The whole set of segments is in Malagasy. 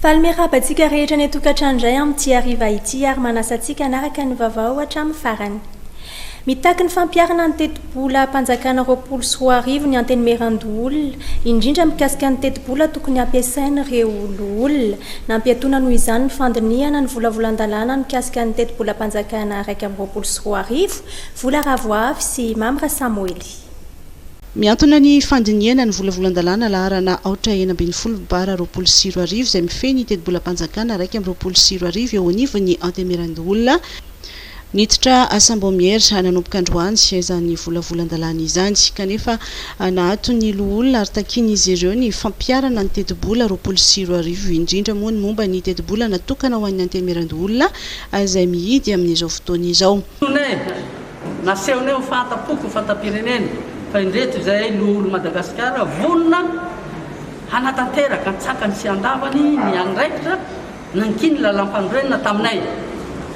Palmerabantsika rehetra ny tokatrano indray amin'ity hariva ity ary manasantsika hanaraka ny vaovao hatramin'ny farany. Mitaky ny fampiarana ny teti-bola mpanjakana 20 ny antenymerandoolona, indrindra mikasika ny teti-bola tokony ampiasain'ireo olona. Nampiatoana noho izany ny fandiniana ny volavolan-dalàna mikasika ny teti-bola mpanjakana 20 vola ravoavy sy Mamra Samuely. Miantona ny fandiniana ny volavolan-dalàna laharana 440 bara 20 izay mifehy ny teti-bola mpanjakana 20 eo anivon'ny antemerandoolona. Niditra asambomieritra nanomboka androany izany volavolan-dalàna izany kanefa nahatony loholona ary takin'izy ireo ny fampiarana ny teti-bola 20 indrindra moa ny momba ny teti-bola natokana ho an'ny antemerandoolona izay mihidy amin'izao fotoana izao. Nasehoneo fantapoko fantapirenena fa indreto izay loholona Madagasikara vonona hanatanteraka tsakany sy andavany ny andraikitra nankiny lalam-pandroenina taminay.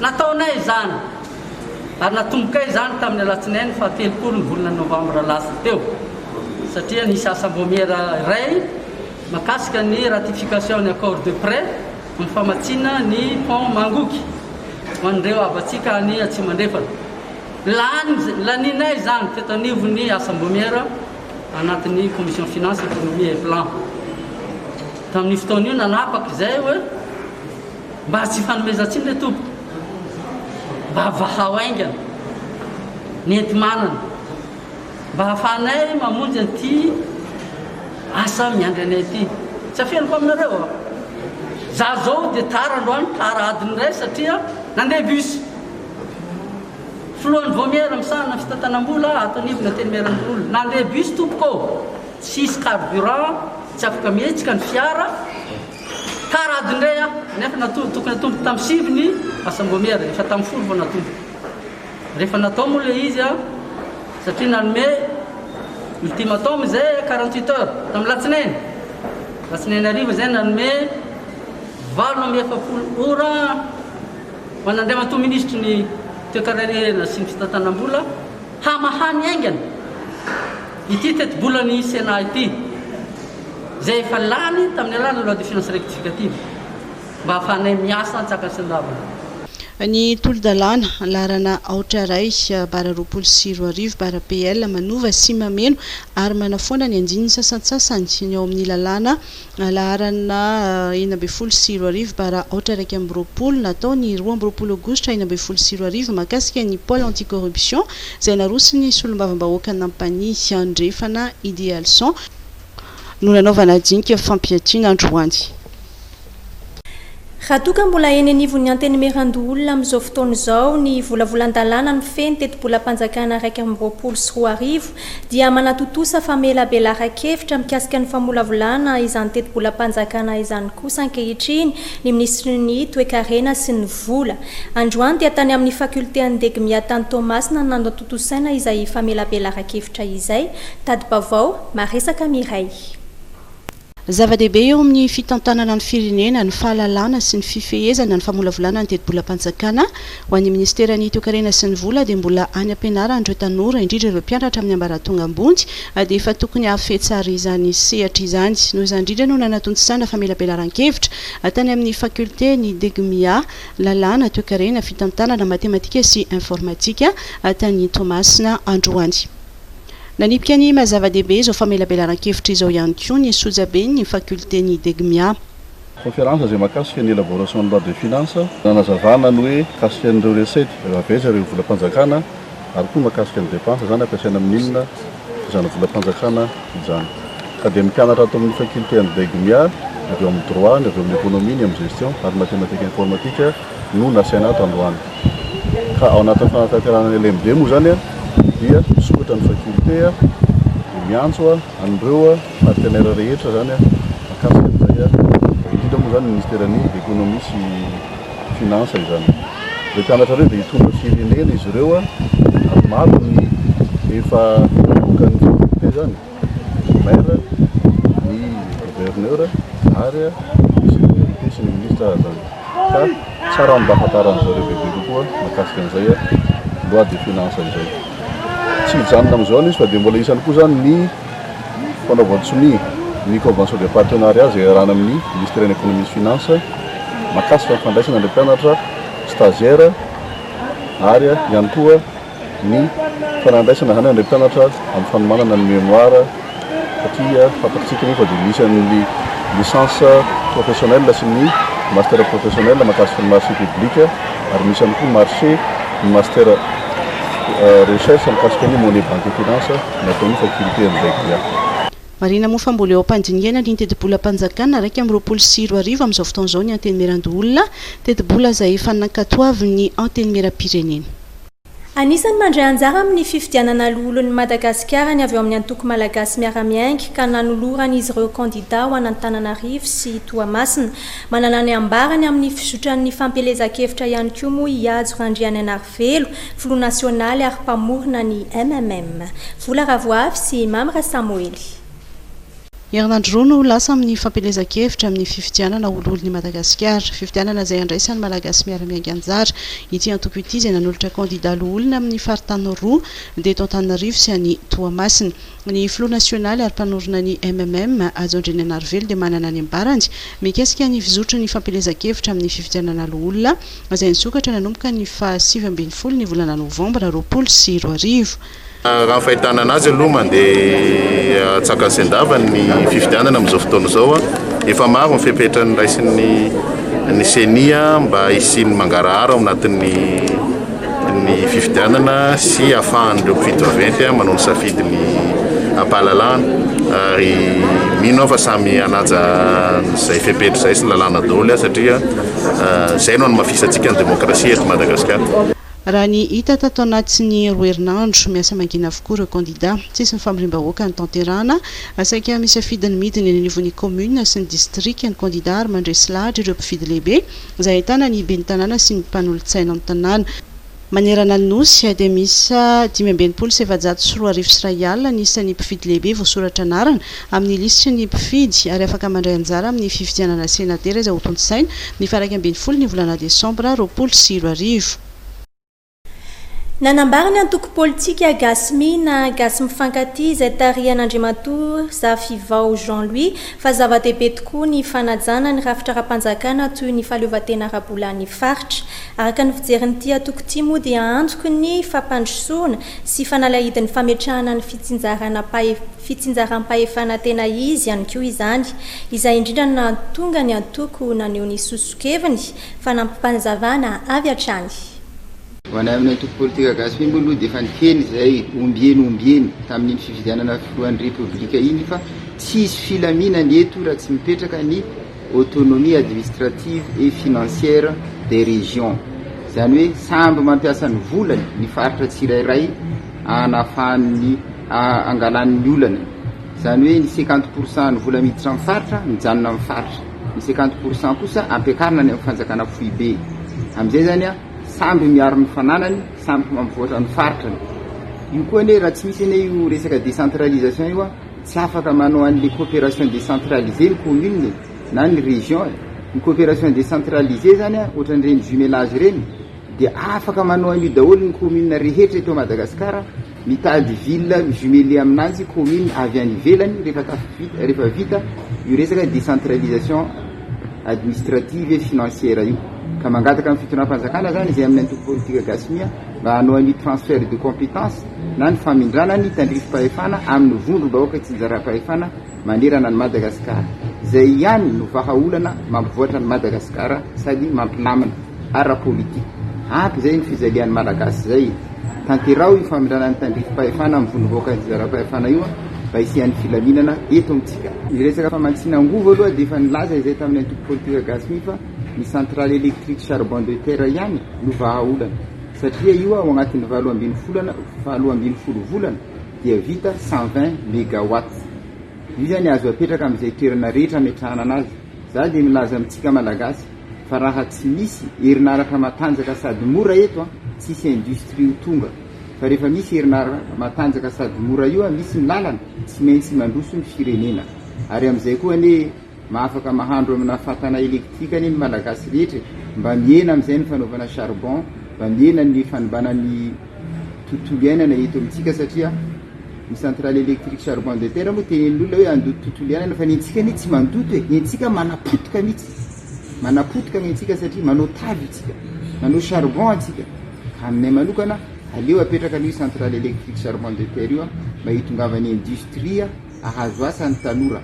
Nataonay izany ary natombokay izany tamin'ny alatsinainy fa 30 volana novambra lasa teo satria nisy asambômiera iray makasika ny ratification ny accord de prêt ny famatsina ny pont Mangoky mandreo avatsika any Atsimandrefana. Laninay izany teto anivon'ny asambômiera anatin'ny commission finance économie et plan. Tamin'ny fotoana io nanapaka izay hoe mba tsy fanomezantsiny le tompo mba vahao aingana nety manana mba hafanay mamonjy an'ity asa miandry anay ity. Tsy afeniko aminareo za zao dia tara androany tara adiny iray satria nandeha bus foloan'ny vomiera misana fitantanam-bola ato anivona antenymerandoolona nandeha bus tompoko tsisy carburant tsy afaka mihetsika ny fiara tara adiny iray nefa tokony natomboka tamin'ny siviny asambômiera efa tamin'ny folo vao natomboka. Rehefa natao moa le izy satria nanome ultimatum izay 48 heures tamin'ny latsinainy arivo izay nanome 27 ora ho an'andray matoa ministry ny toe-karena sy ny fitantanam-bola hamahany aingana ity teti-bola ny Sénat ity izay efa lany tamin'ny alàna loi de finance rectificative mba hafanay miasa tsaka sy andavana. Ny tolo-dalàna laharana 4 bara 20 bara PL manova sy mameno ary manafoana ny andininy sasantsasany ny ao amin'ny lalàna laharana 12 bara 420 natao ny 12 aogositra 12 makasika ny pôle anticorruption izay narosiny solombavam-bahoaka nampany andrefana Idéalson no nanaovana dinika fampiatina androany. Raha toka mbola eny anivon'ny antenymerandoolona amin'izao fotoana izao ny volavolan-dalàna ny feny teti-bola mpanjakana 20 dia manatotosa famelabelara-kevitra mikasika ny famolavolana izany teti-bola mpanjakana izany kosa ankehitriny ny ministry ny toe-karena sy ny vola. Androany dia tany amin'ny fakulté Andegmia tany Tomasina nanatotosaina izay famelabelara-kevitra izay. Tady-bavao Maresaka Miray. Zava-dehibe eo amin'ny fitantanana ny firenena ny fahalalana sy ny fifehezana ny famolavolana ny teti-bola mpanjakana ho an'ny ministeran'ny toe-karena sy ny vola dia mbola any ampianarana ireo tanora indrindra ireo mpianatra amin'ny ambaratonga ambony dia efa tokony hafetsary izany sehatra izany noho izany indrindra no nanatontsana famelabearan-kevitra tany amin'ny fakulté ny Degmia lalàna toe-karena fitantanana matematika sy informatika tany Tomasina androany. Nanipika ny mazava-dehibe izao famelabearan-kevitra izao ihany koa ny sojabe ny fakulté ny Degmia. Conférence izay makasika ny élaboration de loi de finance nanazavana ny hoe kasika an'ireo recette aveza ireo vola mpanjakana ary koa makasika ny dépense zany ampiasaina amin'inona izany vola mpanjakana izany. Ka dia mpianatra ato amin'ny fakulté ny Degmia avy eo amin'ny droit, avy eo amin'ny économie, ny amin'ny gestion ary mathématique informatique no nasaina ato androany. Ka ao anatin'ny fanatanterahana ny LMD moa zany dia sokatra ny fakulté miantso an'ireo partenaire rehetra zany makasika an'izay indrindra moa zany ministeran'ny économie sy finance izany. Ilay mpianatra ireo dia hitondra firenena izy ireo ary maro ny efa vokan'ny fakulté zany maire ny gouverneur ary misy sy ny ministre zany. Ka tsara mba hafantaran'izao ireo bebe kokoa makasika an'izay loi de finance izay. Tsy hijanona amin'izao izy fa dia mbola isany koa zany ny fanaovana tsony ny convention de partenariat zay arahana amin'ny ministère de l'économie et finance makasika fandraisana ilay mpianatra stagiaire ary ihany koa ny fanandraisana zany ilay mpianatra amin'ny fanomanana ny mémoire satria fantatsika nefa dia misy amin'ny licence professionnelle sy ny master professionnel makasika ny marché public ary misy ihany koa marché ny master recherche mikasika ny monnaie banque et finance nataony faculté amin'izay marina moa fa mbola eo am-pandiniana ny teti-bola mpanjakana raiky amin'ny 24 amin'izao fotoana izao ny antenimieran-doolona teti-bola izay efa nankatoavy ny antenimieram-pirenena. Anisany mandray anjara amin'ny fifidianana lolon'ny Madagasikara ny avy eo amin'ny antoko malagasy miara-miainga ka nanolorany izy ireo kandida ho an'Antananarivo sy Toamasina manana ny ambarany amin'ny fisotran'ny fampelezan-kevitra ihany koa moa Ihajo Randriananarivelo filoha nasionaly ary mpamorona ny MMM. Vola Ravoavy sy Mamra Samoely. Herinandro roa no lasa amin'ny fampelezan-kevitra amin'ny fifidianana ololon'ny Madagasikara. Fifidianana izay andraisan'ny malagasy miara-miainga anjara. Ity antoko ity izay nanolotra kandida olona amin'ny faritany roa dia eto Antananarivo sy any Toamasina. Ny filoha nasionaly ary mpanorona ny MMM Ihajo Randriananarivelo dia manana ny ambarany mikasika ny fizotry ny fampelezan-kevitra amin'ny fifidianana olona izay nisokatra nanomboka ny 7 ny volana Novambra 2020. Raha fahitana anazy aloha mandeha tsaka sendava ny fifidianana amin'izao fotoana izao efa maro ny fepetra ny raisin'ny senia mba hisiny mangarahara ao anatin'ny fifidianana sy ahafahan'ireo mpividy vaventy manao ny safidy ny ampahalalana ary mino fa samy anaja izay fepetra izay sy lalàna daholo satria izay no mahafisantsika ny demokrasia eto Madagasikara. Raha ny hita tato anatin'ny roa herinandro miasa mangina avokoa ireo kandida tsisy ny famirim-bahoaka ny tanterana asaika misafidiny midiny ny nivon'ny commune sy ny district ny kandida ary mandresy lahatra ireo mpividy lehibe izay ahitana ny ben'ny tanàna sy ny mpanolontsaina amin'ny tanàna. Manerana ny nosy dia misy 524 ny isan'ny mpividy lehibe voasoratra anarana amin'ny lisitry ny mpividy ary afaka mandray anjara amin'ny fifidianana senatera izay ho tontosaina ny faha 20 ny volana Desambra 2020. Nanambarany antoko politika gasmi na gasy mifankaty izay tarihan'Andriamatoa Zafivao Jean-Louis fa zava-dehibe tokoa ny fanajana ny rafitra ara-panjakana toy ny fahaleovantena ara-bolan'ny faritra. Araka ny fijeriny ity antoko ity moa dia antoko ny fampandrosoana sy fanalahidin'ny fametrahana ny fitsinjaram-pahefana tena izy ihany koa izany izay indrindra natonga ny antoko naneho ny sosokeviny fanampanzavana avy hatrany. Hoana amin'ny antoko politika gasy mbolo dia efa nikeny izay ombieny tamin'ny fifidianana filohan'ny repoblika iny fa tsisy filaminana eto raha tsy mipetraka ny autonomie administrative et financière des régions. Izany hoe samby mampiasa ny volany ny faritra tsirairay anafahan'ny angalan'ny olana. Izany hoe ny 50% ny vola miditra amin'ny faritra mijanona amin'ny faritra, ny 50% kosa ampiakarina ny fanjakana foibe. Amin'izay zany samby miaro ny fananany, samby mampivoatra ny faritrany. Io koa ne raha tsy misy ane io resaka décentralisation io tsy afaka manao an'le coopération décentralisée ny commune na ny région. Ny coopération décentralisée zany ohatran'ireny jumelage reny dia afaka manao an'io daholo ny commune rehetra eto Madagasikara mitady ville jumelé aminanjy commune avy any ivelany rehefa vita io resaka décentralisation administrative et financière io. Ka mangataka amin'ny fitonam-panjakana zany izay amin'ny antoko politika gasy mba hanao an'io transfert de compétence na ny famindrana ny tandrifim-pahefana amin'ny vondrom-bahoaka tsinjaram-pahefana manerana ny Madagasikara. Izay ihany no vahaolana mampivoatra ny Madagasikara sady mampilamina ara-politika. Ampy zay ny fizalian'ny malagasy zay. Tanterao io famindrana ny tandrifim-pahefana amin'ny vondrom-bahoaka tsinjaram-pahefana io mba hisian'ny filaminana eto amintsika. Ny resaka famantsinan-govo aloha dia efa nilaza izay tamin'ny antoko politika gasy fa ny centrale électrique charbon de terre ihany no vahaolana satria io ao agnatin'ny 7 volana dia vita 120 mégawatt. Io zany azo apetraka amin'izay toerana rehetra metrahana anazy. Za dia milaza amintsika malagasy fa raha tsy misy herinaratra matanjaka sady mora eto tsisy industrie ho tonga. Fa rehefa misy herinaratra matanjaka sady mora io misy ny lalana tsy maintsy mandroso ny firenena. Ary amin'izay koa ne mahafaka mahandro amina fatana elektrika ny malagasy rehetra mba miena amin'izay ny fanaovana charbon, mba miena ny fanibana ny tontolo iainana eto amintsika satria ny centrale électrique charbon de terre moa tenen'olona hoe andoto tontolo ianana fa ny antsika ny tsy mandoto hoe ny antsika manapotika mihitsy manapotika nyntsika satria manao tavy itsika manao charbon atsika ka aminay manokana aleo apetraka an'io centrale électrique charbon de terre io a mba hitongavany industria ahazo asa ny tanora.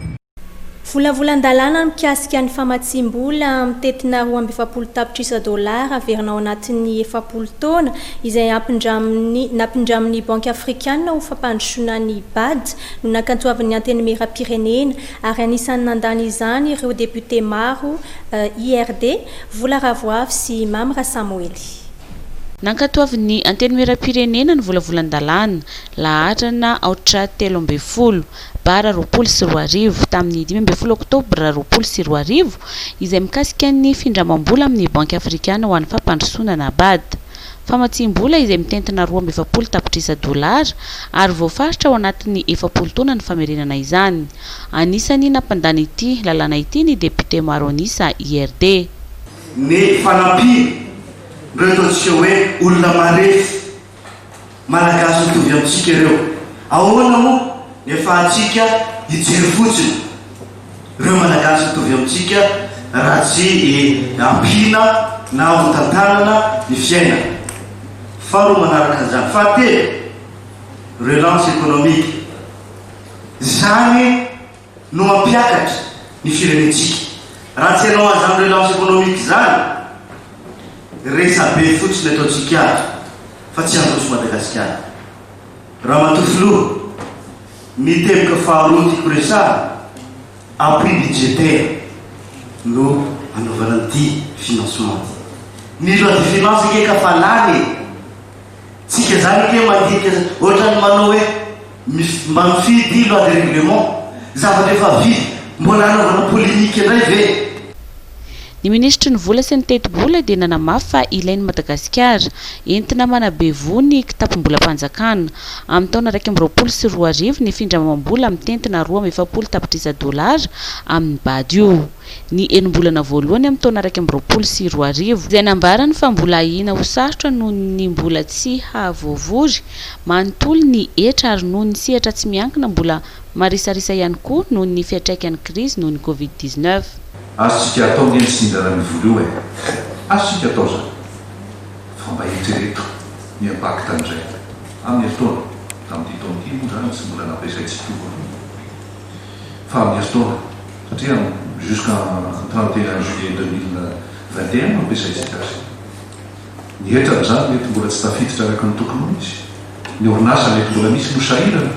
Volavolan-dalàna mikasika ny famatsim-bola mitetina 2.7 tapitrisa dolara averina ao anatin'ny 7 taona izay nampindramin'ny banque africaine ho fampandrosoana ny BAD no nakantoavin'ny antenimera-pirenena ary anisan'ny nandany izany ireo député maro IRD Vola Ravoavy sy Mamra Samuely. Nankatoavin'ny antenimera-pirenena ny volavolan-dalàna lahatrana aotra 13 bara 24 tamin'ny 15 oktobra 24 izay mikasika ny findramam-bola amin'ny banque africaine ho an'ny fampandrosoana BAD. Famatsim-bola izay mitentina 2.7 tapitrisa dolara ary voafaritra ao anatin'ny 7 taona ny famerenana izany. Anisany nampandany ity lalàna ity ny député Maronisa IRD. Ny fanampiny reto hoe olona marefy malagasy mitovy amintsika ireo ahoana moa efa atsika hijery fotsiny ireo malagasy mitovy amintsika raha tsy ampina na hotantanana ny fiaina. Faharoa manaraka an'izany fahatelo relance économique zany no mampiakatra ny firenentsika. Raha tsy ianao azany relance économique zany resabe fotsiny ataontsika azy fa tsy androso Madagasikara. Raha matofoloha miteboka faharoa tiako resahana appui budgétaire no anaovana an'ity financement. Ny loi de finance ke ka fa lany tsika zany ke mandika ohatrany manao hoe mifidy loi de règlement zavatra efa vidy mbola anaovana polémique indray ve. Ny ministry ny vola sy ny teti-bola dia nanamafy fa ilain'ny Madagasikara entina manabevony kitapom-bolam-panjakana amin'ny taona 2024 ny findramam-bola mitentina 2.7 tapitrisa dolara amin'ny BAD io. Ny enim-bolana voalohany amin'ny taona 2024 izay nambarany fa mbola ahina ho sarotra noho ny mbola tsy hahavoavory manontolo ny etra ary noho ny sehatra tsy miankina mbola marisarisa ihany koa noho ny fiantraikan'ny crise noho ny Covid-19. Azotsika atao ny ensindrana ny vola io azotsika atao zany fa mba eritrereto ny impact an'izay amin'ny eritaona tamin'ity taona ity moa zany tsy mbola nampiasaintsika fa amin'ny eritaona satria jusqu'en 31 juillet 2021 nampiasaintsika azy. Ny etrana zany mety mbola tsy tafiditra araka ny tokony ho misy. Ny orinasa mety mbola misy no sahirana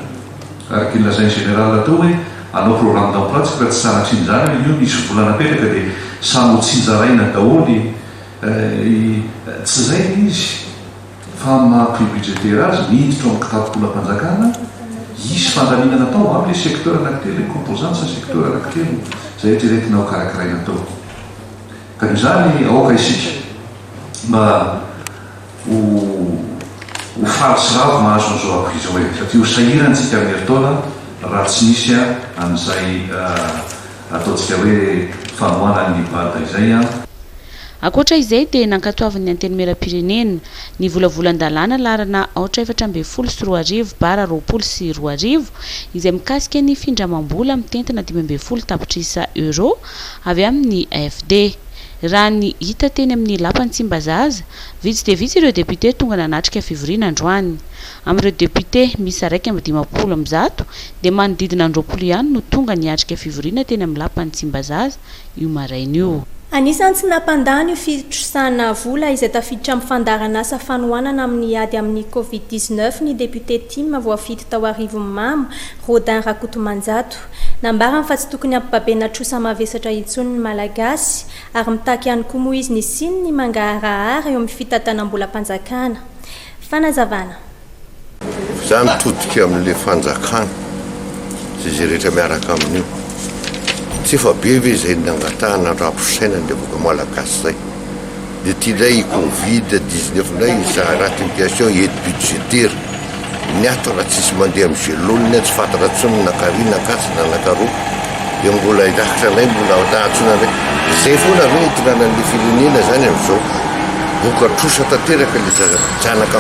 araka ny lazainy général atao hoe anao programme d'emploi tsy raha tsy sanatriny zany io misy vola napetraka dia samy ho tsinjaraina daholy tsy zay izy fa mampy budgétaire azy miditra amin'ny kitapo-bolam-panjakana isy fandaminana atao amin'ny secteur anankitelo composante sa secteur anankitelo zay eritreretina ho karakaraina atao ka izany aoka isika mba ho faly sy ravo mahazo an'izao ampiriza hoe satria ho sahirantsika amin'ny eritaona raha tsy misy amin'izay ataontsika hoe famoana ny BAD izay Akoatra izay dia nankatoavin'ny antenimera-pirenena ny volavolan-dalàna larana aotra 14 bara 22 izay mikasika ny findramam-bola mitentina 15 tapitrisa euro avy amin'ny AFD. Raha ny hita teny amin'ny lapan'ny Tsimbazaza, vitsy dia vitsy ireo député tonga nanatrika fivoriana androany. Amin'ireo député misy 150 dia manodidina 20 ihany no tonga niatrika fivoriana teny amin'ny lapan'ny Tsimbazaza io maraina io. Anisany tsy nampandany io fitrosana vola izay tafiditra amin'ny fandarana asa fanohanana amin'ny ady amin'ny Covid-19 ny député Tim voafity tao Arivomamo Rodin Rakotomanjato. Nambarany fa tsy tokony ampibabena trosa mavesatra intsony ny malagasy ary mitaky ihany koa moa izy ny siny ny mangaharahara eo amin'ny fitantanam-bolam-panjakana. Fanazavana. Za mitodika amin'ilay fanjakana zay rehetra miaraka amin'io. Tsy efa be ve izay nangatahana raha-posaina ny levoka malagasy zay. Dia ity indray Covid-19 indray ratification aide budgétaire niato raha tsisy mandeha amin'ny gelonina tsy fatara tsony nakarina nakatsina nakaroa dia mbola idakitra anay mbola tahatsona ndray zay foana ve hitonanan'le firenena zany amin'izao vokatrosa tanteraka le zanaka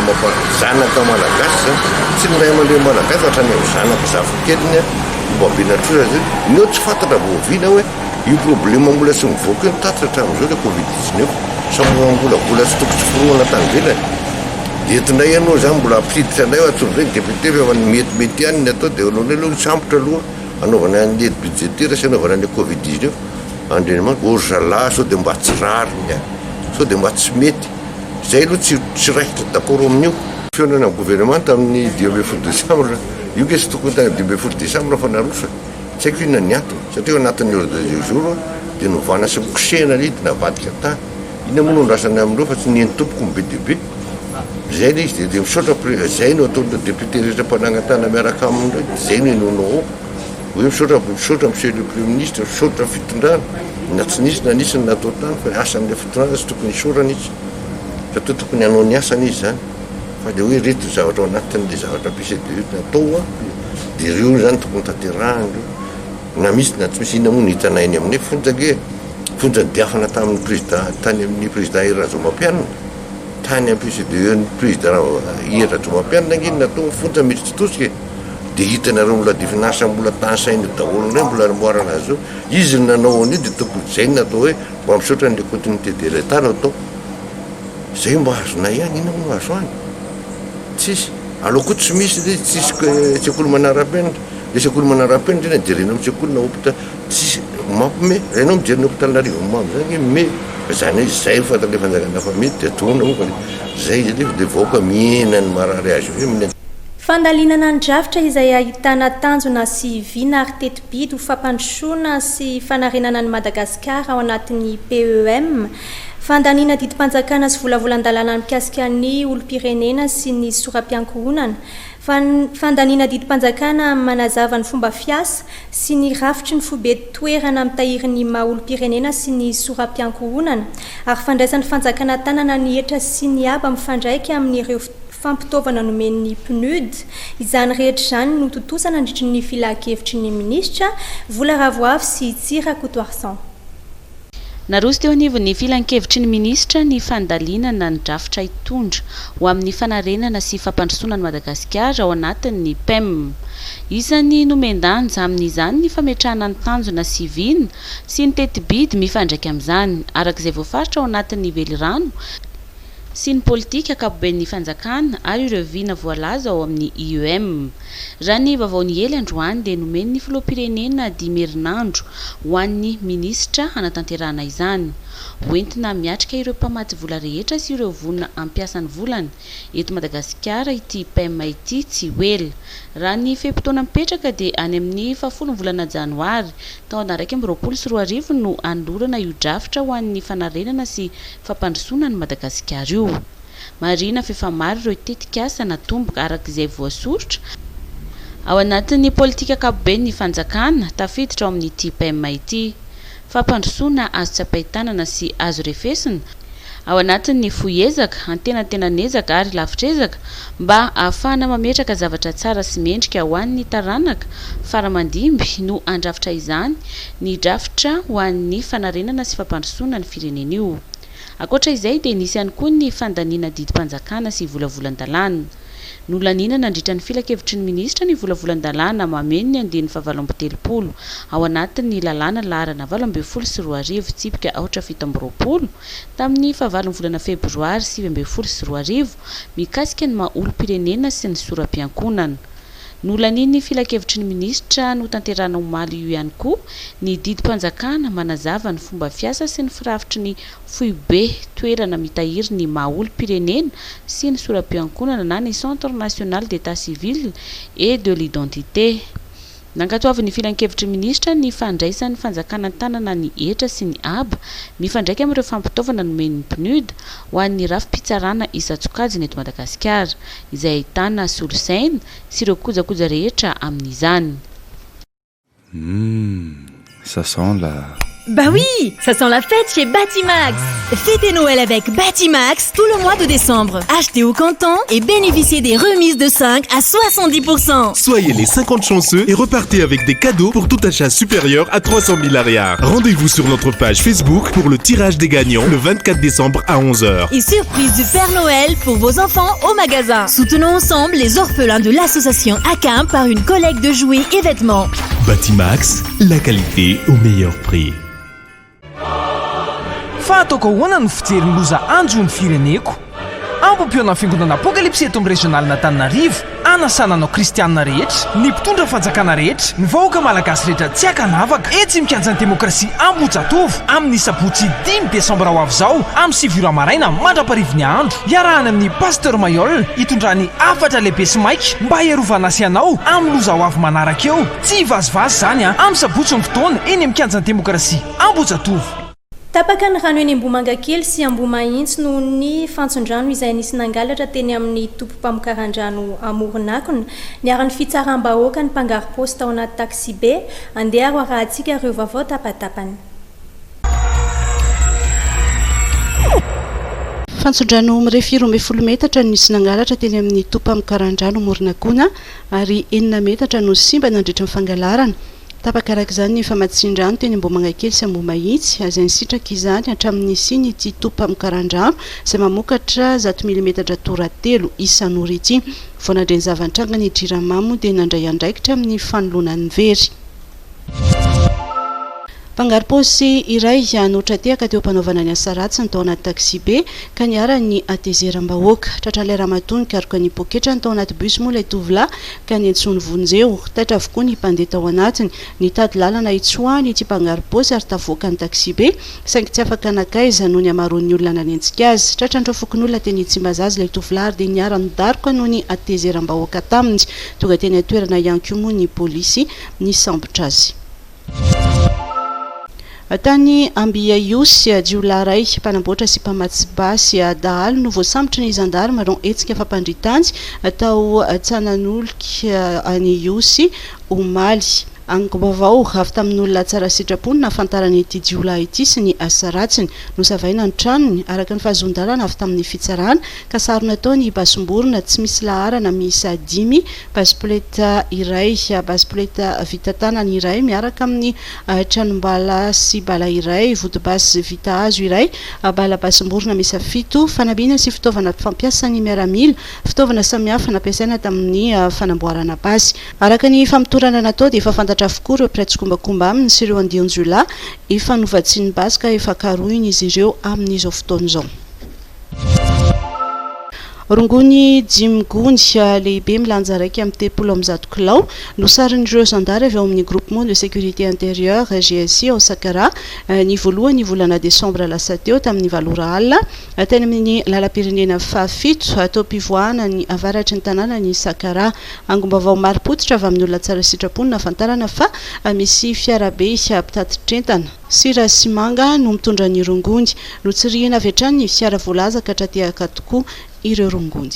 malagasy zany tsy niray aman-dreny malagasy hatrany amin'ny zanaka zavakeliny mbabenatrosa zay neo tsy fantatra voaviana hoe io problema mbola tsy mivoaka io nitatitra hatramin'izao le covid-19 sambola tsy toko tsy foroana tany velany entinay ianao zany mbola ampiditra anay atson'ireny député fa metimety ihany ny atao dia anaonay aloha sambotra aloha anaovana an'ledy budgétaire sy anaovana an'le covid-19 andrenimany orzala sao dia mba tsy rariny sao dia mba tsy mety zay aloha tsy raikitra d'accord amin'io fionana amin'ny gouvernement tamin'ny 12 décembre io ke sy tokony tany 12 décembre fa narosa tsy haiko inona ny antony satria anatin'ny ordre du jour dia novana sy mikosehana lidy navadika tany ina moa no ndrasany amin'ireo fa tsy neny tompoko ny be diabe zay le izy dia misaotra zay no ataon'le député rehetra mpanangatana miaraka amin'ireo zay no inonao hoe misaotra monsieur le premier ministre misaotra fitondrana na tsy nisy na nisy ny natao tany fa asan'le fitondrana tsy tokony isorana izy satria tokony hanao ny asana izy zany fa dia hoe reto zavatra ao anatin'le zavatra PCDE natao dia ireo zany tokony tanterahana na misy na tsy misy inona moa ny hitanainy aminay fonjany diafana tamin'ny président tany amin'ny président Razomampianina tany amin'ny PCDE ny président Razomampianina nginy natao fonja mety tsy tosika dia hitanareo mbola difinasa mbola tansainy daholo ndray mbola amoarana azy zao izy nanao an'io dia tokony zay natao hoe mba misaotra n'le continuité de l'état no atao zay mba azonay ihany ina moa azo any tsisy aloha koa tsy misy le tsisy sekoly manara-penitra le sekoly manara-penitra iny jerena amin'ny sekolina hôpital tsisy mampime renao mijerena hôpital narivo mamy zany me zany hoe zay fa le fanjakana fa mety dia tona moa fa zay le vaoaka miena ny marary azy hoe fandalinana ny drafitra izay ahitana tanjona sy vina ary teti-bidy ho fampandrosoana sy fanarenana ny Madagasikara ao anatin'ny PEM fandaniana didim-panjakana sy volavolan-dalàna mikasika ny olom-pirenena sy ny soram-piankohonana fandaniana didim-panjakana manazava ny fomba fiasa sy ny rafitry ny fobe toerana mitahiry ny maha olom-pirenena sy ny soram-piankohonana ary fandraisan'ny fanjakana tanana ny etra sy ny aba mifandraika amin'ireo fampitaovana nomen'ny PNUD izany rehetra izany no totosana andritry ny filan-kevitry ny ministra Vola Ravoavy sy Tsira Kotoarsan. Naroso teo anivon'ny filan-kevitry ny ministra ny fandalinana ny drafitra hitondra ho amin'ny fanarenana sy fampandrosoana ny Madagasikara ao anatin'ny PEM. Isany nomendanja amin'izany ny fametrahana ny tanjona sy vina sy ny teti-bidy mifandraika amin'izany arak'izay voafaritra ao anatin'ny velirano sy ny politika akapoben'ny fanjakana ary ireo vina voalaza ao amin'ny IEM. Raha ny vaovaony ely androany dia nomeny ny filoham-pirenena dimy herinandro ho an'ny ministra hanatanterahana izany. Hoentina miatrika ireo mpamaty vola rehetra sy ireo vonina ampiasan'ny volana eto Madagasikara ity PEM ity tsy hoela. Raha ny fehi-potoana mipetraka dia any amin'ny 10 volana janoary taona 2024 no andorana io drafitra ho an'ny fanarenana sy fampandrosoana ny Madagasikara io. Marina fefa maro ireo tetikasa natomboka arak'izay voasorotra ao anatin'ny politika akapoben'ny fanjakana tafiditra ao amin'ity PEM ity. Fampandrosoana azo tsapaitanana sy azo refesina ao anatin'ny foezaka antenantenanezaka ary lavitrezaka mba ahafahana mametraka zavatra tsara sy mendrika ho an'ny taranaka faramandimby no andrafitra izany ny drafitra ho an'ny fanarenana sy fampandrosoana ny firenena io. Akoatra izay dia nisy ihany koa ny fandaniana didim-panjakana sy volavolan-dalàna. Nolanina nandritra ny filan-kevitry ny ministra ny volavolan-dalàna mameno ny 970 ao anatin'ny lalàna laharana 812 tsipika 820 tamin'ny 9 volana febroary 2012 mikasika ny maha olom-pirenena sy ny soram-piankonana. Nolaniny filan-kevitry ny ministra no tanterahana omaly io ihany koa ny didim-panjakana manazava ny fomba fiasa sy ny firafitry ny foibe toerana mitahiry ny maha olom-pirenena sy ny soram-piankonana na ny Centre National d'État Civil et de l'Identité. Nankatoavin'ny filan-kevitry ministra ny fandraisan'ny fanjakana tanana ny etra sy ny aba mifandraika amin'ireo fampitaovana nomen'ny PNUD ho an'ny rafi-pitsarana isan-tsokajiny eto Madagasikara izay ahitana solosaina sy ireo kojakoja rehetra amin'izany. Ça sent Bah oui, ça sent la fête chez Batimax. Fêtez Noël avec Batimax tout le mois de décembre. Achetez au comptant et bénéficiez des remises de 5 à 70%. Soyez les 50 chanceux et repartez avec des cadeaux pour tout achat supérieur à 300 000 ariards. Rendez-vous sur notre page Facebook pour le tirage des gagnants le 24 décembre à 11h. Et surprise du Père Noël pour vos enfants au magasin. Soutenons ensemble les orphelins de l'association ACAM par une collecte de jouets et vêtements. Batimax, la qualité au meilleur prix. Fa ataoko ahoana no fijery loza anjo ny fireneko ampampiona fiangonana apokalipsy eto amin'ny regionalin'Antananarivo anasananao kristianina rehetra ny mpitondra fanjakana rehetra ny vahoaka malagasy rehetra tsy akanavaka etsy mikanja ny demokrasia ambojatovo amin'ny sabotsy 5 desambra ho avy izao amin'ny 7 ora maraina mandraparivony andro iarahana amin'ny pasteur Mayol hitondrany 4 lehibe sy maika mba hiarovana sy anao amin'ny loza ho avy manaraka eo tsy hivazivazy zany amin'ny sabotsy ny fotoana eny mikanja ny demokrasia ambojatovo. Tapaka ny rano eny Ambomanga kely sy Ambomahitsy noho ny fantson-drano izay nisy nangalatra teny amin'ny tompo-pamokaran-drano amoronakona niara-ny fitsaram-bahoaka ny mpangary posta ao anaty taxi be andeha ho arahantsika ireo vaovao tapatapany. Fantson-drano mirefiry 12 metatra nisy nangalatra teny amin'ny tompo-pamokaran-drano amoronakona ary 9 metatra no simba nandritra ny fangalarana. Tapakarak' izany ny famatsin-drano teny Ambomanga kely sy Ambomahitsy azay ny sitraka izany hatramin'ny siny ity tompo-pamokaran-drano izay mamokatra 100 mm toratelo isan'ora ity. Voanandreny zavantranga ny Jiramamo dia nandray andraikitra amin'ny fanoloanan'ny very. Mpangary posy iray anotra tehaka teo mpanaovana ny asa ratsy ny tao anaty taxi be ka niara ny atezeram-bahoaka tratran'ilay rahamatony karoka ny poketra ny tao anaty bus moa ilay tovolahy ka ny antsony vonjeo taitra avokoa ny mpandeha tao anatiny nitady lalana itsoany ity mpangary posy ary tavoaka ny taxi be saingy tsy afaka nakaiza noho ny amaroan'ny olona nanentsika azy tratrandreo fokon'olona teny Tsimbazazy ilay tovolahy dia niara nidaroka noho ny atezeram-bahoaka taminy tonga teny atoerana ihany koa moa ny polisy ny sambotra azy. Tany Ambiaiosy jiolaray mpanamboatra sy mpamatsy basy dahalo no voasambotra ny zandarma rao etsika fampandritany atao Tsanan'olika any Iosy omaly. Angom-baovao avy tamin'olona tsara sitrapony nafantarany ity jiolahy ity sy ny asa ratsiny nosavaina ny tranony araka ny fahazondalana avy tamin'ny fitsarana ka sary natao ny basom-borona tsy misy laharana miisa 5 basipoleta iray basipoleta vita tanana iray miaraka amin'ny tranombala sy bala iray vodibasy vita hazo iray bala basom-borona miisa 7 fanambiana sy fitaovana fampiasany miaramila fitaovana samihafa nampiasaina tamin'ny fanamboarana basy araka ny famitorana natao dia efa avokoa ireo mpiray-tsokombakomba aminy sy ireo andion-jola efa novatsiany basy ka efa karohiny izy ireo amin'izao fotoana izao. Rongony Jimgony lehibe milanja raiky amin'ny 30 kilao no sarin'ireo zandary avy ao amin'ny groupement de sécurité intérieure GSI ao Sakara ny voalohany volana décembre lasa teo tamin'ny 7 ora alina teny amin'ny lalam-pirenena fahafito atao mpivoahana ny avaratry ny tanàna ny Sakara. Angom-baovao maro potitra avy amin'ny olona tsara sitrapony nafantarana fa misy fiarabe mpitatitr'entana sira sy manga no mitondra ny rongony no tsirihana avy hatrany ny fiara voalazaka hatratehaka tokoa ireo rongony.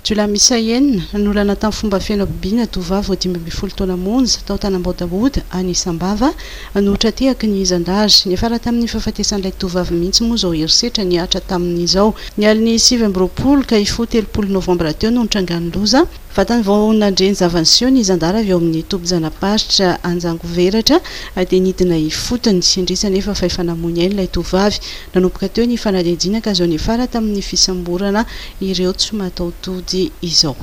Jula Misayen nolana tamin'ny fomba fianakaviana tovavy 15 taona monja tao Tanambaodaoda any Sambava notra tehaka ny izandary ny afara tamin'ny fahafatesan'ilay tovavy mihitsy moa zao herisetra ny atra tamin'izao ny aliny 7 ka ifo 30 novambra teo no nitrangany loza vatany vao nandreny zavansieo ny izandary avy ao amin'ny tompon-janapasitra Anjangoveratra dia nidina ifotony indrisa nefa faifanamon'ny ainy ilay tovavy nanomboka teo ny fanadindiana ka zao ny afara tamin'ny fisamborana ireo tsy mataotody izao.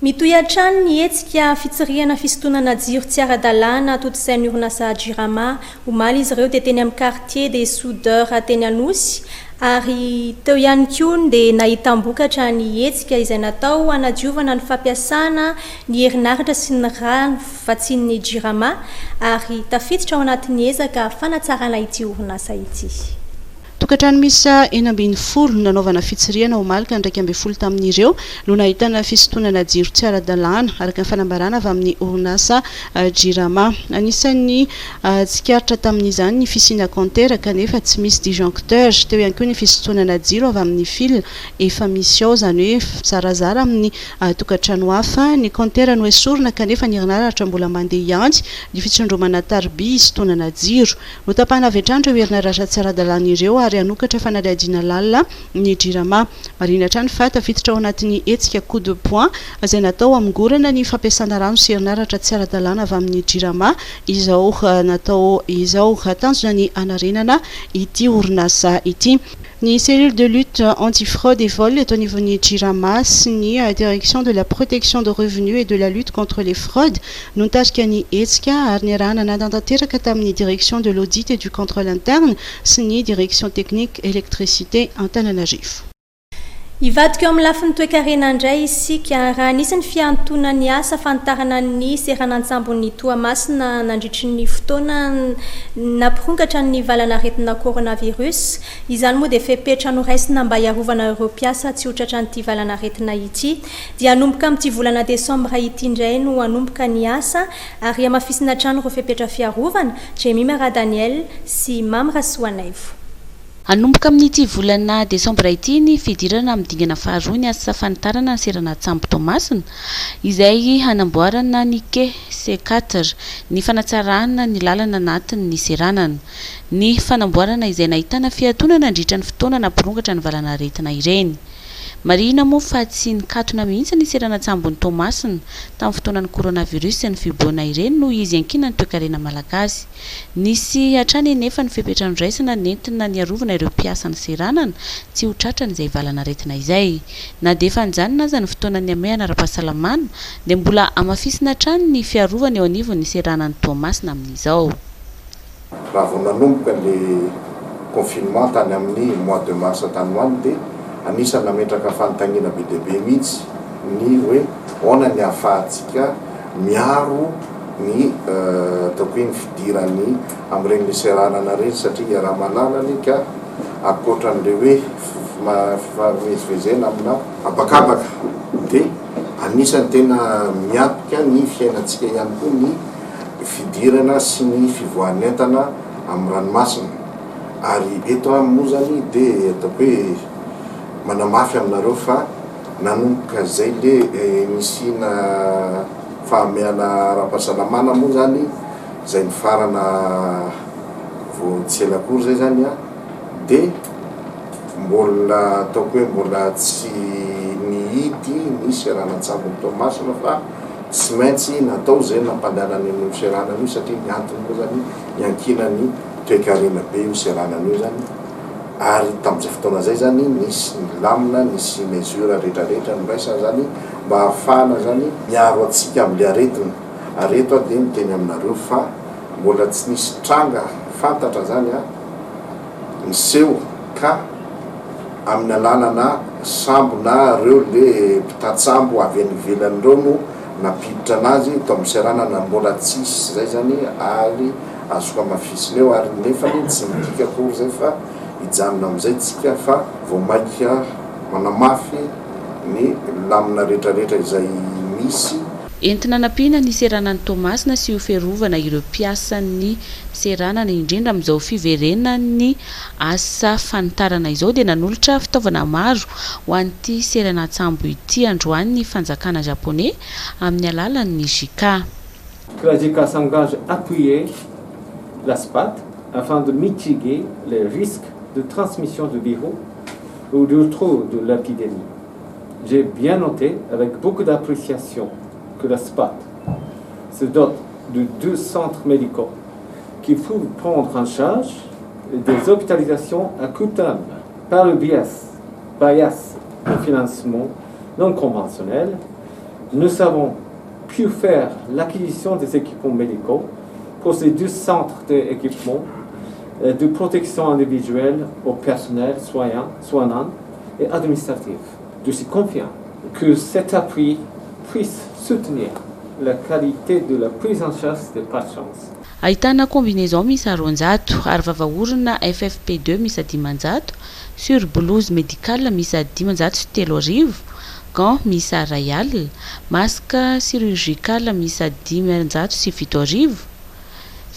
Mitohy hatrany ny hetsika fitsirihana fisintonana jiro tsy ara-dalàna totisain'ny orinasa Jirama omaly izy ireo dia teny amin'ny quartier des soudeurs teny Anosy ary teo ihany koa dia nahitam-bokatra ny hetsika izay natao hanadiovana ny fampiasana ny herinaratra sy ny rano vatsian'ny Jirama ary tafiditra ao anatin'ny ezaka fanatsarana ity orinasa ity. tokantrano misy enambin'ny folo nanaovana fitsiriana ho malika ndraiky ambin'ny folo tamin'ireo no nahitana fisintonana jiro tsy ara-dalàna araka ny fanambarana avy amin'ny orinasa Jirama. Anisan'ny tsikaritra tamin'izany ny fisiana compteur kanefa tsy misy disjoncteur, teo ihany koa ny fisintonana jiro avy amin'ny fil efa misy ao, zany hoe zarazara amin'ny tokantrano hafa. Ny compteur no esorina kanefa ny herinaratra mbola mandeha iantsy, ny fitsondromana tarby isitonana jiro no tapahana avy hatrany ireo herinaratra tsy ara-dalàna ireo ary anokatra fanadihadiana lalina ny Jirama. Marina hatrany fa tafiditra ao anatin'ny hetsika coup de poing izay natao hamingorana ny fampiasana rano sy herinaratra tsy ara-dalàna avy amin'ny Jirama izao natao izao tanjona ny anarenana ity orinasa ity. Ny cellule de lutte anti-fraude et vol eto anivon'ny Jirama sy ny direction de la protection de revenus et de la lutte contre les fraudes no nitarika ny hetsika ary ny arahana natanteraka tamin'ny direction de l'audit et du contrôle interne sy ny direction technique électricité Antananarivo. Ivadika eo amin'ny lafin'ny toe-karena indray isika raha anisan'ny fiantonana ny asa fantarana ny seranantsambo ny Toamasina nandritry ny fotoana nampirongatra ny valanaretina coronavirus. Izany moa dia fepetra noraisina mba hiarovana ireo mpiasa tsy hotratra n'ity valanaretina ity. Dia anomboka amin'ity volana desambra ity indray no anomboka ny asa ary amafisina trano ireo fepetra fiarovana. Jemimara Daniel sy Mamra Soanaivo. Anomboka amin'ity volana desambra ity ny fidirana amin'ny dingana faharoa ny asa fantarana ny seranantsambo Toamasina izay hanamboarana ny quai C4, ny fanatsarana ny lalana anatin'ny seranana. Ny fanamboarana izay nahitana fiatonana nandritra ny fotoana nampirongatra ny valanaretina ireny. Marina moa fa tsy nikatona mihitsy ny seranantsambon'ny Toamasina tamin'ny fotoanan'ny coronavirus sy ny fiboana ireny no izy ankina ny toe-karena malagasy. Nisy hatrany nefa ny fepetra niraisana nentina ny arovana ireo mpiasa ny seranana tsy hotratra n'izay valanaretina izay. Na dia efa nijanona aza ny fotoanan'ny amehana ara-pahasalamana dia mbola amafisina hatrany ny fiarovana eo anivon'ny seranan'ny Toamasina amin'izao. Raha vao nanomboka ny confinement tany amin'ny mois de mars tany hoany dia anisany nametraka fanontaniana be dia be mihitsy ny hoe ahoana ny ahafahantsika miaro ny ataoko hoe ny fidirany amin'ireny seranana reny satria raha malalany ka ankoatran'ireo hoe famezivezena amina abakabaka dia anisany tena miatoka ny fiainantsika ihany koa ny fidirana sy ny fivohanentana amin'ny ranomasina. Ary eto moa zany dia ataoko hoe manamafy aminareo fa nanomboka zay le misina fahamehana ara-pahasalamana moa zany zay ny farana vao tsy elakory zay zany dia mbola ataoko hoe mbola tsy nihidy ny seranantsambon'ny Toamasina fa tsy maintsy natao zay nampandehanany amin'ny seranana io satria ny antony moa zany niankinany toe-karena be io seranana io zany. Ary tamin'izay fotoana zay zany nisy lamina nisy mesure rehetrarehetra noraisana zany mba ahafahana zany miaro atsika amin'le aretina. Areto dia miteny aminareo fa mbola tsy nisy tranga fantatra zany niseho ka amin'ny alalana sambo na reo le mpitatssambo avy any ivelan'ireo no napiditra anazy to amin'ny seranana mbola tsisy zay zany ary azoka mafisina eo ary nefa tsy midika akory zay fa ijanona amin'izay tsika fa vao maika manamafy ny lamina rehetrarehetra izay misy. Entina nampiana ny seranan'ny Toamasina sy ho fiarovana ireo mpiasan'ny seranana indrindra amin'izao fiverenan'ny asa fanitarana izao dia nanolotra fitaovana maro ho an'ity seranantsambo ity androany ny fanjakana japonais amin'ny alalan'ny JICA. La JICA s'engage à appuyer la SPAT afin de mitiguer les risques de transmission de virus ou d'autres de l'épidémie. J'ai bien noté avec beaucoup d'appréciation que la SPAT se dote de 2 centres médicaux qui peuvent prendre en charge des hospitalisations à court terme par le biais de financement non conventionnel. Nous avons pu faire l'acquisition des équipements médicaux pour ces 2 centres d'équipement de protection individuelle au personnel soignant et administratif. Je suis confiant que cet appui puisse soutenir la qualité de la prise en charge des patients. ahitana combinaison misy 400 ary vavaorona FFP2 misy 500, sur blouse médicale misy 503, gants misy Royal, masque chirurgical misy 507,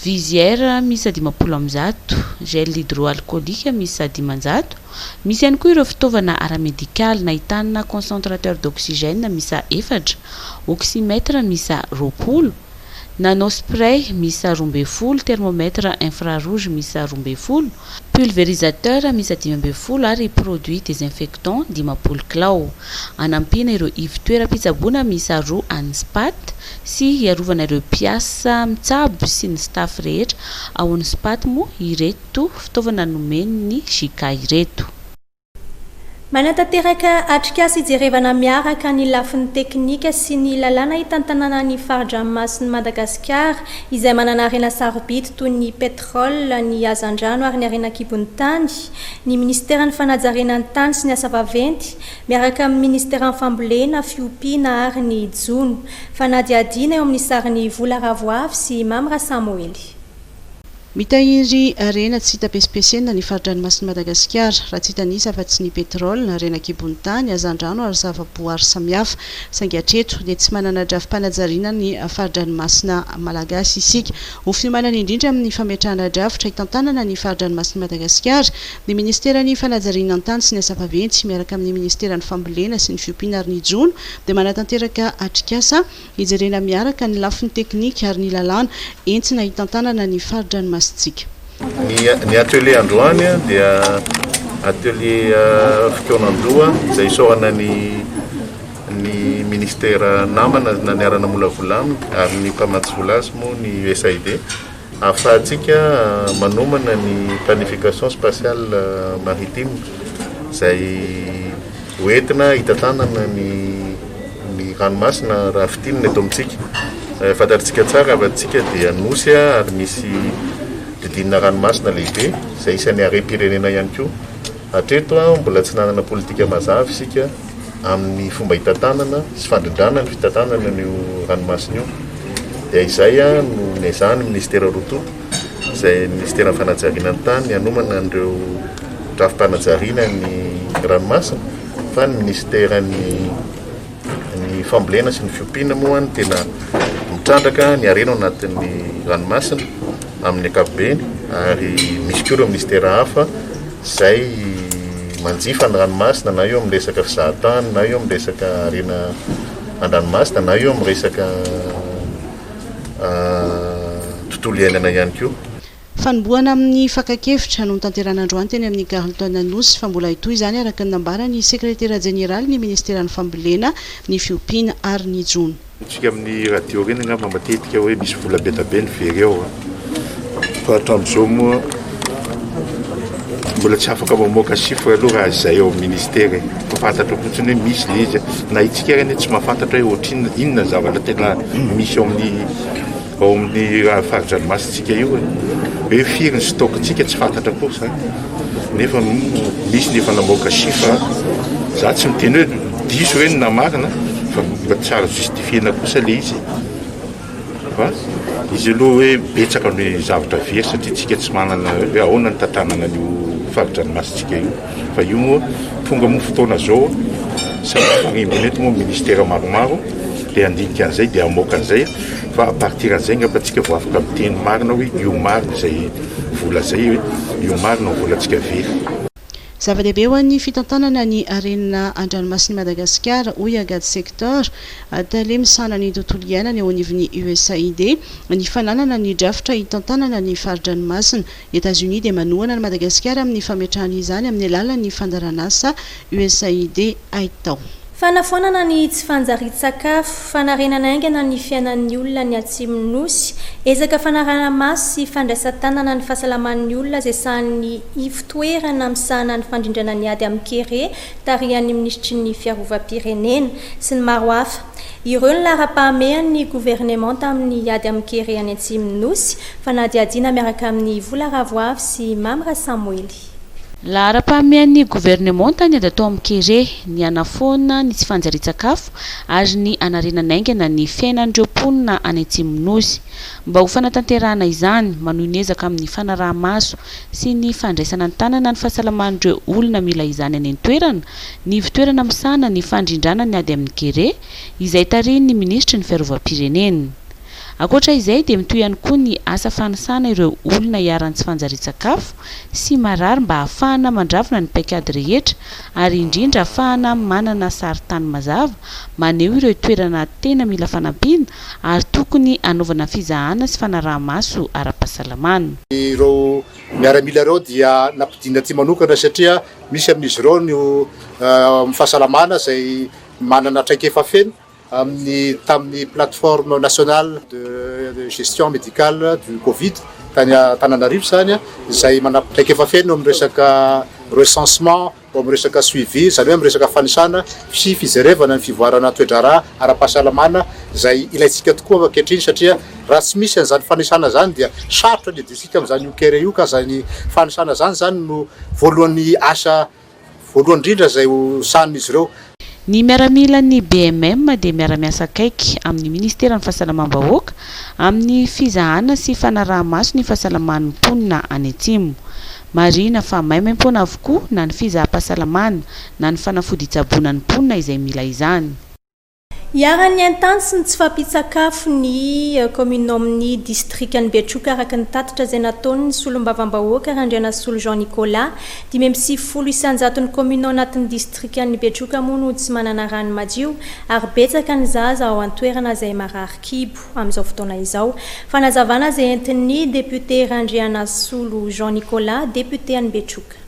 visière misy 500, gel hydroalcoolique misy 500, misy ihany koa ireo fitaovana aramédical nahitana concentrateur d'oxygène misy 4, oxymètre misy 20, nanospray misy 12, thermomètre infrarouge misy 12, pulvérisateur misy 12 ary produit désinfectant 10 kilao. Anampina ireo ivitoeram-pitsaboana misy 2 any SPAT sy iarovana ireo mpiasa mitsabo sy ny staff rehetra ao amin'ny SPAT moa ireto fitaovana nomeny JICA ireto. Manatanteraka atrikasa ijerevana miaraka ny lafin'ny teknika sy ny lalàna hitantanana ny faritra-masin'i Madagasikara izay manana harena sarobidy toy ny pétrole, ny hazandrano ary ny harena kibon'ny tany. Ny ministera ny fanajarenany tany sy ny asa vaventy miaraka amin'ny ministera ny fambolena, fiompiana ary ny jono. Fanadiadiana eo amin'ny sarin'ny Vola Ravoavy sy Mamra Samuely. Mitahiry arena tsy hita pesipesena ny faritra-masin'i Madagasikara raha tsy hitanisa fa tsy ny pétrole, arena kibon'ny tany, hazandrano ary zavaboary samihafa. Saingy hatreto dia tsy manana drafim-panajariana ny faritra-masina malagasy isika. Ho fiomanana indrindra amin'ny fametrahana drafitra hitantanana ny faritra-masin'i Madagasikara, ny ministeran'ny fanajariana ny tany sy ny asa vaventy miaraka amin'ny ministeran'ny fambolena sy ny fiompiana ary ny jono dia manatanteraka atrikasa hijerena miaraka ny lafin'ny teknika ary ny lalàna entina hitantanana ny faritra-masin'i Ny atelier androany dia atelier fikonan-doha izay isorana ny ministera namana na ny arana molavolana ary ny mpamatsy volasy moa ny USAID ahafahantsika manomana ny planification spatiale maritime izay hoentina hitantanana ny ranomasina raha fitinina eto amintsika. Fantatritsika tsara avantsika dia nosy ary misy didinina ranomasina lehibe izay isan'ny harem-pirenena ihany koa. Hatreto mbola tsy nanana politika mazava isika amin'ny fomba hitantanana sy fandrindrana ny fitantanana n'io ranomasina io. Dia izay no nezany ministera roa izay ministera fanajariana ny tany hanomana an'ireo drafim-panajariana ny ranomasina fa ny ministera ny fambolena sy ny fiompiana moa ny tena mitrandraka ny arena anatin'ny ranomasina amin'ny ankapobeny ary misy koa ireo ministera hafa izay manjifa ny ranomasina na eo amin'ny resaka fizahatany na eo amin'ny resaka arena an-dranomasina na eo amin'ny resaka tontolo iainana ihany koa. Fanomboana amin'ny fakakevitra no tanteran'androany teny amin'ny Carleton Nosy fa mbola itoy izany araka ny nambara ny sekretera jeneraly ny ministeran'ny fambolena, ny fiompiana ary ny jono. Tsika amin'ny radio reny angamba matetika hoe misy vola betabe ny very eo fa hatramin'izao moa mbola tsy afaka mamoaka chiffre aloha raha izay eo amin'ny ministera fa fantatra fotsiny hoe misy le izy na itsika reny tsy mahafantatra hoe ohatrina inona ny zavatra tena misy ao amin'ny raha faritra-dranomasitsika io hoe firy ny stocktsika tsy fantatra kosa nefa misy nefa namoaka chiffre za tsy miteny hoe diso reny na marina fa mba tsara justifiena kosa le izy fa izy aloha hoe betsaka ny zavatra very satria tsika tsy manana hoe ahoana ny tantanana an'io faritra-dranomasitsika io fa io moa tonga moa fotoana zao samifagnembony eto moa ministera maromaro dia andinika an'izay dia amoaka an'izay fa apartir an'izay ngamba tsika vao afaka miteny marina hoe io marina izay vola zay hoe io marina volantsika very. Zava-dehibe ho an'ny fitantanana ny arena an-dranomasin'i Madagasikara hoy agady secteur tale misana ny tontolo iainana eo anivon'ny USAID ny fananana ny drafitra hitantanana ny fari-dranomasina. États-Unis dia manohana ny Madagasikara amin'ny fametrahana izany amin'ny alalan'ny fandaran'asa USAID aitao. Fanafonana ny tsy fanjari-tsakafo, fanarenana aingana ny fiainan'ny olona ny Atsimon'ny Nosy, ezaka fanarana maso sy fandraisan-tanana ny fahasalaman'ny olona izay sahan'ny ivitoerana misahana ny fandrindrana ny ady amin'ny kere tarihan'ny ministry ny fiarovam-pirenena sy ny maro hafa. Ireo ny lara-pahamehan'ny gouvernement tamin'ny ady amin'ny kere any Atsimon'ny Nosy, fanadiadiana miaraka amin'ny Vola Ravoavy sy Mamra Samuely. La ara-pahamean'ny gouvernement tany ady atao amin'ny kere ny anafoana ny tsy fanjari-tsakafo ary ny anarenanaingana ny fiainan'ireo mponina any Atsimon'Osy mba ho fanatanterahana izany manohy ny ezaka amin'ny fanaraha-maso sy ny fandraisana ny tanana ny fahasalaman'ireo olona mila izany any an-toerana ny fitoerana misana ny fandrindrana ny ady amin'ny kere izay tarihin'ny ministry ny fiarovam-pirenena. Akoatra izay dia mitoy ihany koa ny asa fanisana ireo olona hiaran'ny tsy fanjari-tsakafo sy marary mba ahafahana mandravona ny paikady rehetra ary indrindra ahafahana manana saritany mazava maneho ireo toerana tena mila fanampiana ary tokony anaovana fizahana sy fanaraha-maso ara-pahasalamana. Ireo miaramila ireo dia nampidina ty manokana satria misy amin'izy ireo ny fahasalamana izay manana traikefa feno tamin'ny plateforme nationale de gestion médicale du Covid tany Antananarivo zany izay manatraikefa feno amin'ny resaka recensement amin'ny resaka suivi zany hoe amin'ny resaka fanisana sy fijerevana ny fivoarana toedrara ara-pahasalamana izay ilaitsika tokoa ankehitriny satria raha tsy misy an'izany fanisana zany dia sarotra ny editsika amin'izany io kere io ka zany fanisana zany no voalohany asa voalohany indrindra izay ho sanin'izy ireo. Ny miaramila ny BMM dia miara-miasa akaiky amin'ny ministeran'ny fahasalamam-bahoaka amin'ny fizahana sy fanaraha-maso ny fahasalaman'ny mponina any Atsimo. Marina fa maimaim-pona avokoa na ny fizaham-pahasalamana na ny fanafody-tsaboana ny mponina izay mila izany. Iaran'ny antany sy ny tsy fampitsakafo ny commune amin'ny distriktan'ny Betroka araka ny tatitra izay nataony ny solombavam-bahoaka Randriana Solo Jean Nicolas 590 commune anatin'ny distriktan'ny Betroka moa no tsy manana rano madio ary betsaka ny zaza ao an-toerana izay marary kibo amin'izao fotoana izao. Fanazavana izay entin'ny député Randriana Solo Jean Nicolas député any Betroka.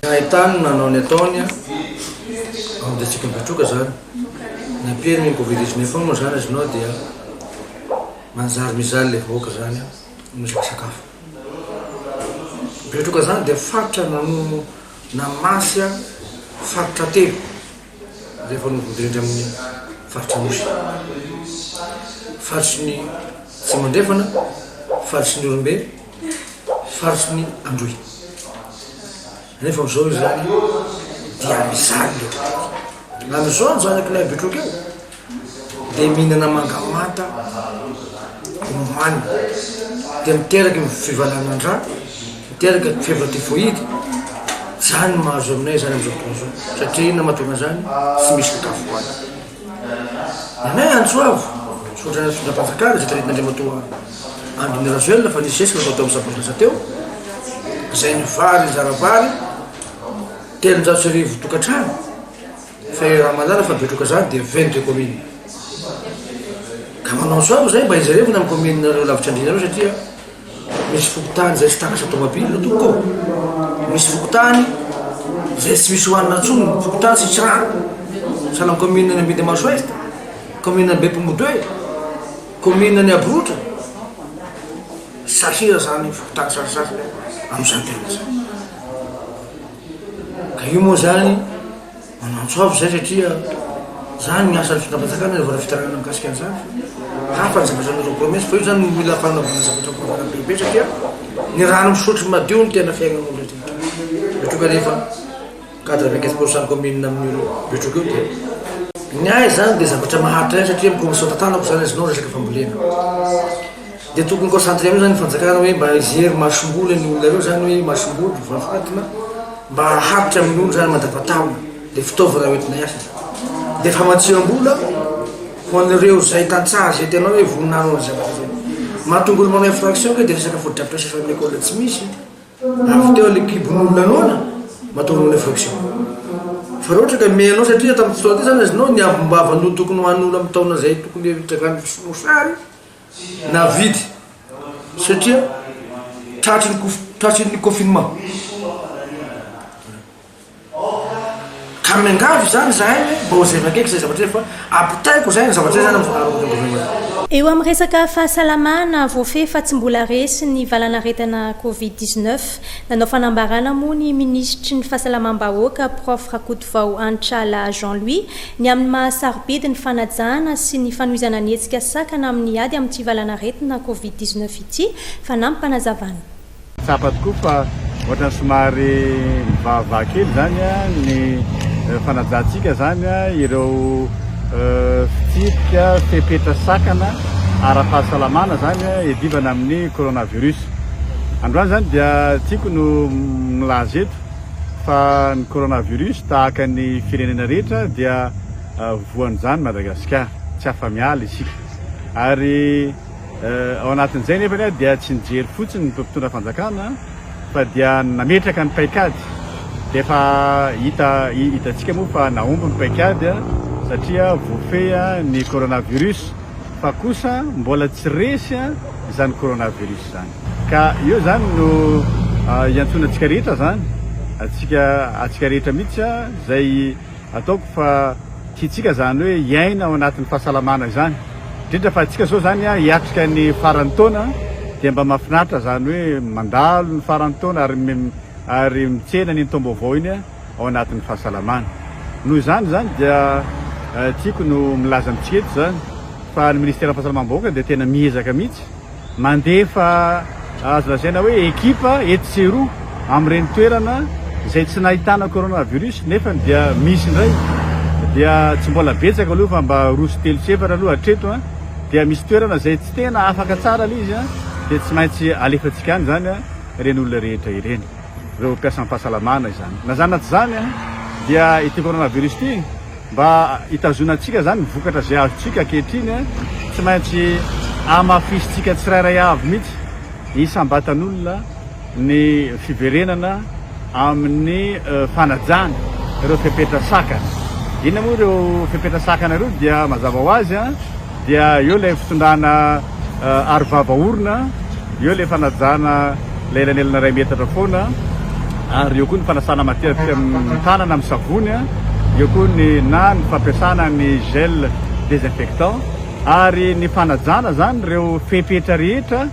Ahitany nanao ny ataony amin'ny distriktan'ny Betroka zany ny pieriny Covid-19 moa zany azy nao dia manjary mizaly le vahoaka zany misy sakafo. Betroka zany dia faritra na masy faritra telo rehefa novodrindra amin'ny faritra Nosy. Faritry ny Tsimandrefana, faritry ny Orombe, faritry ny Androy. Nefa amin'izao izy zany dia mizaly leo. Amin'izao zany akilay Betroka eo dia mihinana mangamanta homany dia miteraky fivalanandra miteraky fievra typhoïde zany mahazo aminay zany amin'izao fotoana zao satria ina mahatonga zany tsy misy sakafo hoany. Anay Antsoavo sotrana Sondrapanjakara izay taritin'Andriamatoa Andry Rajoelina fa nisy sesika natao amin'ny sabotsy teo izay ny vary zaravary 300 tokantrano fa raha malala fa Betroka zany dia 22 commune. Ka manao soavo zay mba ijerevina amin'ny commune nareo lavitra andrinareo satria misy fokotany zay tsy takasa tomobile toko misy fokotany zay tsy misy hoanina ntsony fokotany tsy tsy rano sana commune ny Ambindamaso Ouest, commune ny Bepomodoué, commune ny Abrotra sahira zany fokotany sasasasy amin'izany tena zany. Ka io moa zany manantsoavo zay satria zany ny asan'ny Sondrapanjakana rehefa fitarana mikasika an'izany hafa ny zavatra promesse fa io zany mila fanaovana zavatra provana bebe satria ny rano misotro madio ny tena fiaignan'olona rehetra. Betroka rehefa 95% commune amin'ny Betroka io dia ny ay zany dia zavatra maharitra satria commission tantanako zany azy nao resaka fambolena dia tokony concentré amin'io zany fanjakana hoe mba ijery masomboly ny olona ireo zany hoe masomboly vafatina mba haharitra amin'ny olo zany mandavataona dia fitaovana hoentina iasa dia famatsiram-bola ho an'ireo zay tantsara zay tena hoe voninano ny zavatra zay mahatonga olo manao infraction dia resaka foto-drapitrasa fa amin'ny école tsy misy avy teo lekibon'olona anoana mahatonga olo infraction fa raha ohatra ka menao satria tamin'ny fotoana ty zany azy nao ny ambavano tokony hoan'olo amin'ny taona zay tokony hitrakany mosary na vidy satria tratry ny confinement ka miangavy zany zahay mba ho zay vakaiky zay zavatra fa apitaiko zay ny zavatra zany amin'ny eo amin'ny resaka fahasalamana voafehy fa tsy mbola resy ny valanaretana Covid-19 nanao fanambarana moa ny ministry ny fahasalamam-bahoaka prof Rakotovao Antrala Jean-Louis ny amin'ny mahasarobidy ny fanajana sy ny fanohizana ny hetsika sakana amin'ny ady amin'ity valanaretana Covid-19 ity fa nampanazavana. Tsapa tokoa fa ohatra somary mivavakely zany a ny fanajantsika zany a ireo fitsipika fepetra sakana ara-pahasalamana zany a edivana amin'ny coronavirus. Androany zany dia tiako no milaza eto fa ny coronavirus tahaka ny firenena rehetra dia voan'izany Madagasikara, tsy afa-miala isika. Ary ao anatin'izay nefa dia tsy nijery fotsiny ny mpitondra fanjakana fa dia nametraka ny paikady. Dia efa hitantsika moa fa naomby ny paikady satria voafeha ny coronavirus fa kosa mbola tsy resy izany coronavirus zany. Ka io zany no iantsonantsika rehetra zany, atsika rehetra mihitsy zay ataoko fa tiantsika zany hoe iaina ao anatin'ny fahasalamana izany. Indrindra fa atsika zao zany hiatrika ny faran'ny taona dia mba mahafinaritra zany hoe mandalo ny faran'ny taona ary mitsena ny taom-baovao iny ao anatin'ny fahasalamana. Noho izany zany dia tiako no milaza amintsika eto zany fa ny ministera fahasalamam-bahoaka dia tena miezaka mihitsy mandefa azo lazaina hoe ekipa eto sy eroa amin'ireny toerana izay tsy nahitana coronavirus nefa dia misy indray. Dia tsy mbola betsaka aloha fa mba roa sy telo sy efatra aloha hatreto dia misy toerana izay tsy tena afaka tsara ilay izy dia tsy maintsy alefantsika any zany ireny olona rehetra ireny, ireo mpiasan'ny fahasalamana izany. Na zany na tsy zany dia ity coronavirus ity mba hitazonantsika zany vokatra izay azontsika ankehitriny tsy maintsy amafisitsika tsirairay avy mihitsy hisambatan'olona ny fiverenana amin'ny fanajana ireo fepetra sakana. Inona moa ireo fepetra sakana ireo dia mazava ho azy dia eo ilay fitondrana arovava-orona, eo ilay fanajana ilay elanelana 2 metatra foana, ary eo koa ny fanasana matevika amin'ny tanana amin'ny savony, eo koa ny fampiasana ny gel désinfectant, ary ny fanajana zany ireo fepetra rehetra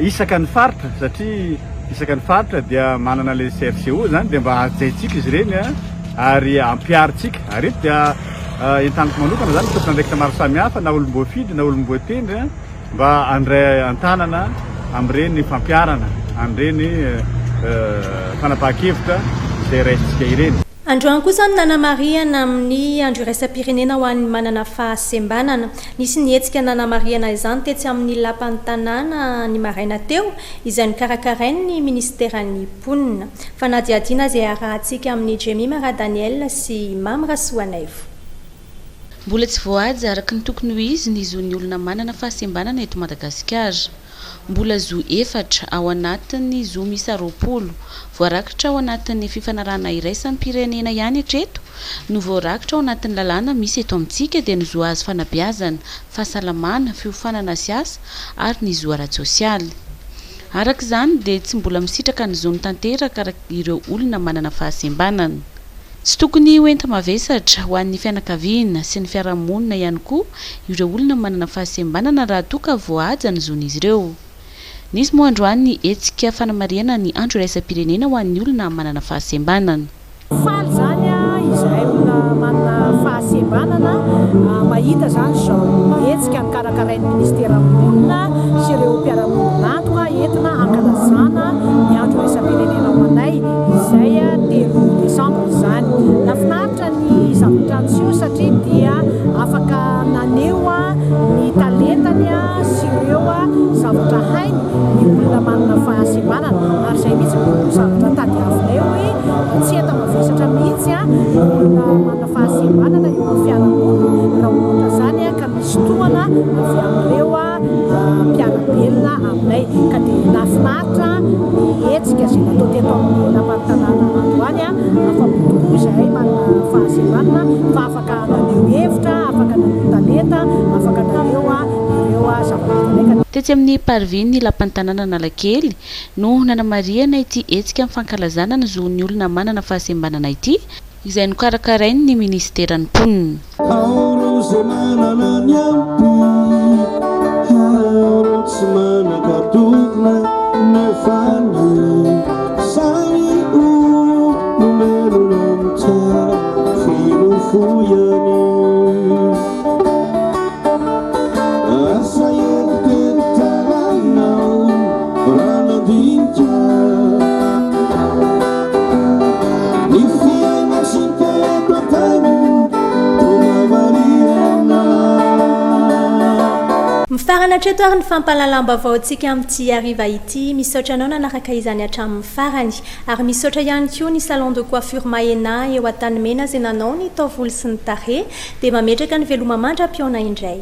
isaka ny faritra satria isaka ny faritra dia manana le CRCO zany dia mba hajaitsika izy ireny ary ampiaritsika. Ary eto dia entaniko manokana zany tompona andraikitra maro samihafa na olom-boafidy na olom-boatendry mba andray antanana amin'ireny fampiarana amin'ireny fanapahan-kevitra izay raisitsika ireny. Androany kosa ny nanamariana amin'ny andro iraisam-pirenena ho an'ny manana fahasembanana. Nisy nihetsika nanamariana izany tetsy amin'ny lapan'ny tanàna ny maraina teo izay nikarakarainy ny ministeran'ny mponina. Fanadiadiana izay arahantsika amin'ny Jemima Daniel sy Mamra Soanaivo. Mbola tsy voahaja araka ny tokony ho izy ny zo ny olona manana fahasembanana eto Madagasikara. Mbola zo 4 ao anatin'ny zo misy 20 voarakitra ao anatin'ny fifanarahana iraisam-pirenena ihany hatreto no voarakitra ao anatin'ny lalàna misy eto amintsika dia ny zo azo fanabeazana, fahasalamana, fiofanana sy asa ary ny zo ara-tsosialy. Araka izany dia tsy mbola misitraka ny zo ny tanteraka araka ireo olona manana fahasembanana. Tsy tokony hoenta mavesatra ho an'ny fianakaviana sy ny fiarahamonina ihany koa ireo olona manana fahasembanana raha toa ka voahaja ny zon'izy ireo. Nisy moa androany ny hetsika fanamariana ny andro iraisam-pirenena ho an'ny olona manana fahasembanana. Faly zany izay olona manana fahasembanana mahita zany zao hetsika ny karakarain'ny ministeram-ponina sy ireo mpiara-monina antoka entina ankalazana ny andro iraisam-pirenena ho anay izay 3 Desambra izany. Nafinaritra ny zavatra antsio satria dia afaka naneho ny talentany sy ireo zavatra hainy ny olona manana fahasembanana ary izay mihitsy zavatra tadiavinay hoe tsy enta mavesatra mihitsy olona manana fahasembanana eo amin'ny fiarahamonina raha ohatra zany ka misy tohana avy amin'ireo mpiarabelona aminay ka dia nafinaritra ny hetsika izay natao teto amin'ny lapan'ny tanàna androany afa-tokoa izay manana fahasembanana fa afaka naneho hevitra, afaka naneho talenta, afaka naneho ireo zavatra. Tetsy amin'ny parviny ny lapan'ny tanàna Analakely no nanamariana ity hetsika amin'ny fankalazana ny zon'ny olona manana fahasembanana ity izay nokarakarainy ny ministeran'ny mponina. Anatreto ary ny fampalalam-baovaontsika amin'ity ariva ity misaotra anao nanaraka izany hatramin'ny farany ary misaotra ihany koa ny salon de coiffure Mahena eo Antanimena izay nanao ny taovolo sy ny tarehy dia mametraka ny veloma mandra-piona indray.